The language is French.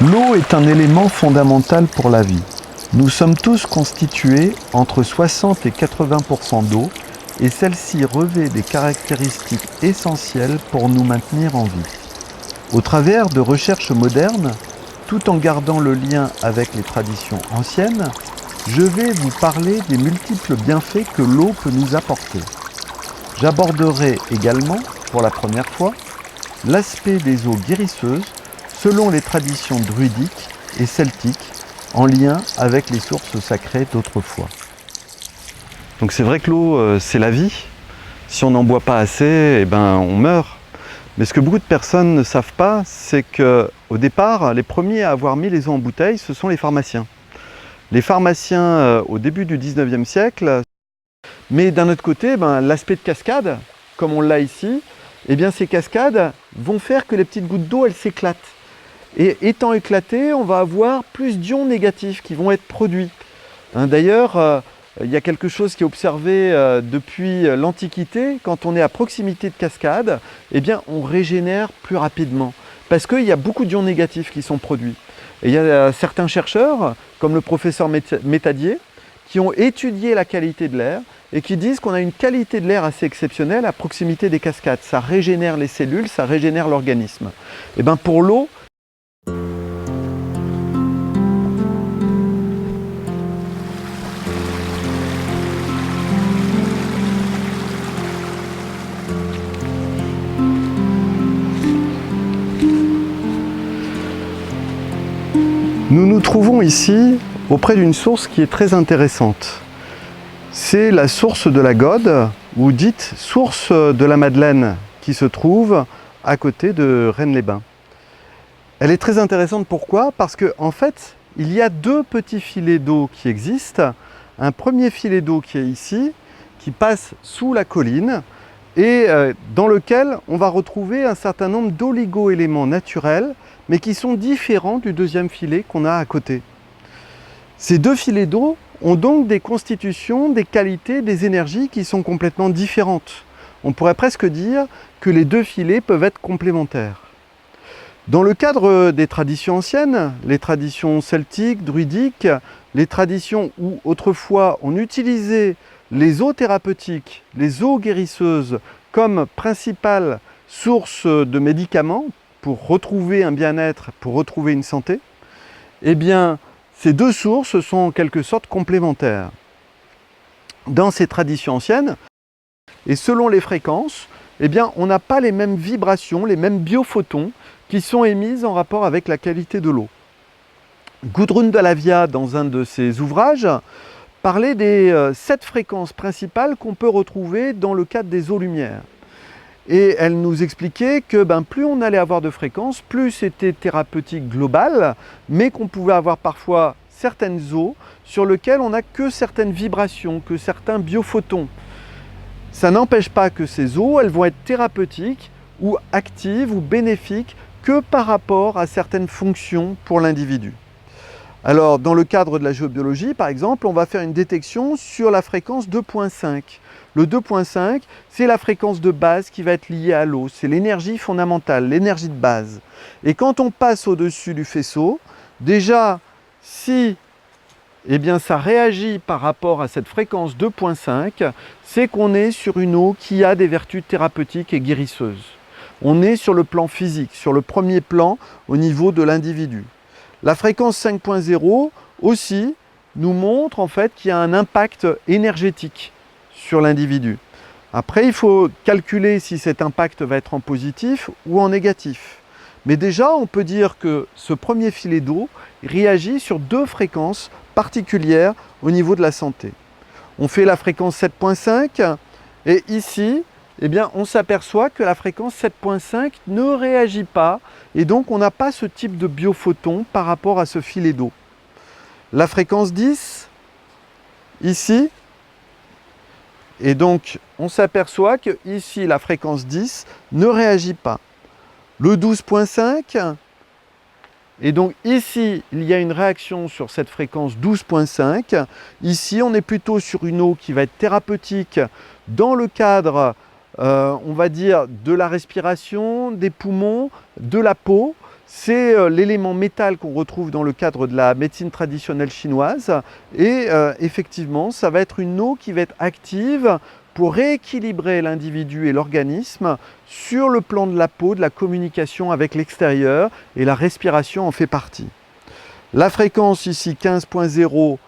L'eau est un élément fondamental pour la vie. Nous sommes tous constitués entre 60 et 80% d'eau et celle-ci revêt des caractéristiques essentielles pour nous maintenir en vie. Au travers de recherches modernes, tout en gardant le lien avec les traditions anciennes, je vais vous parler des multiples bienfaits que l'eau peut nous apporter. J'aborderai également, pour la première fois, l'aspect des eaux guérisseuses selon les traditions druidiques et celtiques en lien avec les sources sacrées d'autrefois. Donc c'est vrai que l'eau, c'est la vie. Si on n'en boit pas assez, eh ben, on meurt. Mais ce que beaucoup de personnes ne savent pas, c'est qu'au départ, les premiers à avoir mis les eaux en bouteille, ce sont les pharmaciens. Les pharmaciens au début du 19e siècle. Mais d'un autre côté, l'aspect de cascade, comme on l'a ici, eh bien, ces cascades vont faire que les petites gouttes d'eau, elles s'éclatent. Et étant éclatées, on va avoir plus d'ions négatifs qui vont être produits. D'ailleurs, il y a quelque chose qui est observé depuis l'Antiquité. Quand on est à proximité de cascades, eh bien, on régénère plus rapidement. Parce qu'il y a beaucoup d'ions négatifs qui sont produits. Et il y a certains chercheurs, comme le professeur Métadier, qui ont étudié la qualité de l'air et qui disent qu'on a une qualité de l'air assez exceptionnelle à proximité des cascades. Ça régénère les cellules, ça régénère l'organisme. Et bien pour l'eau, nous nous trouvons ici auprès d'une source qui est très intéressante. C'est la source de la Gode, ou dite source de la Madeleine, qui se trouve à côté de Rennes-les-Bains. Elle est très intéressante, pourquoi? Parce qu'en fait, il y a deux petits filets d'eau qui existent. Un premier filet d'eau qui est ici, qui passe sous la colline, et dans lequel on va retrouver un certain nombre d'oligo-éléments naturels, mais qui sont différents du deuxième filet qu'on a à côté. Ces deux filets d'eau ont donc des constitutions, des qualités, des énergies qui sont complètement différentes. On pourrait presque dire que les deux filets peuvent être complémentaires. Dans le cadre des traditions anciennes, les traditions celtiques, druidiques, les traditions où autrefois on utilisait les eaux thérapeutiques, les eaux guérisseuses comme principale source de médicaments pour retrouver un bien-être, pour retrouver une santé, eh bien, ces deux sources sont en quelque sorte complémentaires. Dans ces traditions anciennes, et selon les fréquences, eh bien, on n'a pas les mêmes vibrations, les mêmes biophotons qui sont émises en rapport avec la qualité de l'eau. Gudrun de Lavia, dans un de ses ouvrages, parlait des 7 fréquences principales qu'on peut retrouver dans le cadre des eaux-lumière. Et elle nous expliquait que plus on allait avoir de fréquences, plus c'était thérapeutique global, mais qu'on pouvait avoir parfois certaines eaux sur lesquelles on n'a que certaines vibrations, que certains biophotons. Ça n'empêche pas que ces eaux, elles vont être thérapeutiques ou actives ou bénéfiques que par rapport à certaines fonctions pour l'individu. Alors, dans le cadre de la géobiologie, par exemple, on va faire une détection sur la fréquence 2.5. Le 2.5, c'est la fréquence de base qui va être liée à l'eau. C'est l'énergie fondamentale, l'énergie de base. Et quand on passe au-dessus du faisceau, déjà, si ça réagit par rapport à cette fréquence 2.5, c'est qu'on est sur une eau qui a des vertus thérapeutiques et guérisseuses. On est sur le plan physique, sur le premier plan au niveau de l'individu. La fréquence 5.0 aussi nous montre en fait qu'il y a un impact énergétique sur l'individu. Après, il faut calculer si cet impact va être en positif ou en négatif. Mais déjà, on peut dire que ce premier filet d'eau réagit sur deux fréquences particulières au niveau de la santé. On fait la fréquence 7.5 et ici, on s'aperçoit que la fréquence 7.5 ne réagit pas et donc on n'a pas ce type de biophoton par rapport à ce filet d'eau. La fréquence 10, ici, et donc on s'aperçoit que ici la fréquence 10 ne réagit pas. Le 12.5, Et donc ici, il y a une réaction sur cette fréquence 12.5. Ici, on est plutôt sur une eau qui va être thérapeutique dans le cadre, on va dire, de la respiration, des poumons, de la peau. C'est l'élément métal qu'on retrouve dans le cadre de la médecine traditionnelle chinoise. Et effectivement, ça va être une eau qui va être active pour rééquilibrer l'individu et l'organisme sur le plan de la peau, de la communication avec l'extérieur, et la respiration en fait partie. La fréquence ici 15.0